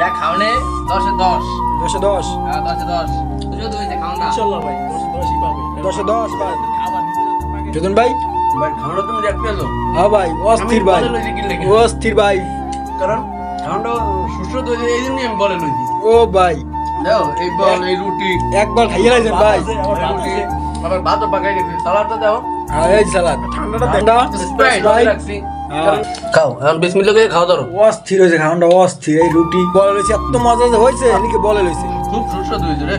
এটা খাওনে 10 এ 10 10 এ 10 হ্যাঁ 10 এ 10 শুধু হইছে খাওনা ইনশাআল্লাহ ভাই 10 এ 10ই পাবে 10 এ 10 ভাই যদন ভাই ভাই খাওনা তুমি দেখতে এলো হ্যাঁ ভাই অস্থির ভাই অস্থির ভাই কারণ খাওনটা সুস্বাদু হইছে এই জন্যই আমি বলে লইছি ও ভাই দাও এই বল এই রুটি একবার খাইয়ে লাইছেন ভাই রুটি আবার ভাতও পাকাই গেছে সালাদটা দাও হ্যাঁ এই সালাদ ঠান্ডাটা ঠান্ডা স্প্রাইট রাখছি খাও এখন বিসমিল্লাহ করে খাও ধরো অস্থির হয়েছে খাওয়াটা অস্থির এই রুটি বলে লইছে এত মজা যে হয়েছে এদিকে বলে লইছে খুব সুস্বাদু হয়েছে রে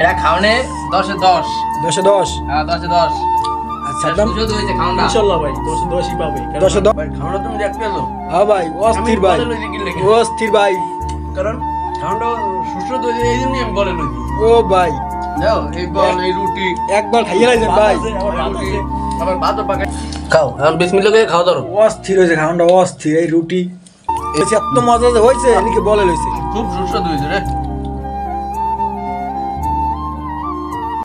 এটা খাওনে 10 এ 10 10 এ 10 হ্যাঁ 10 এ 10 আচ্ছা দাম সুস্বাদু হইছে খাওনা ইনশাআল্লাহ ভাই 10 এ 10ই পাবে 10 এ 10 ভাই খাওনা তুমি দেখতে এলো হ্যাঁ ভাই অস্থির ভাই অস্থির ভাই কারণ খাওনটা সুস্বাদু হইছে এই জন্যই আমি বলে লইছি ও ভাই দাও এই বল এই রুটি একবার খাইয়ে লাইছেন ভাই রুটি আবার ভাতও পাকাই খাও এখন বিসমিল্লাহ করে খাও ধরো অস্থির হয়েছে খাওয়াটা অস্থির এই রুটি এত মজা যে হয়েছে এদিকে বলে লইছে খুব সুস্বাদু হয়েছে রে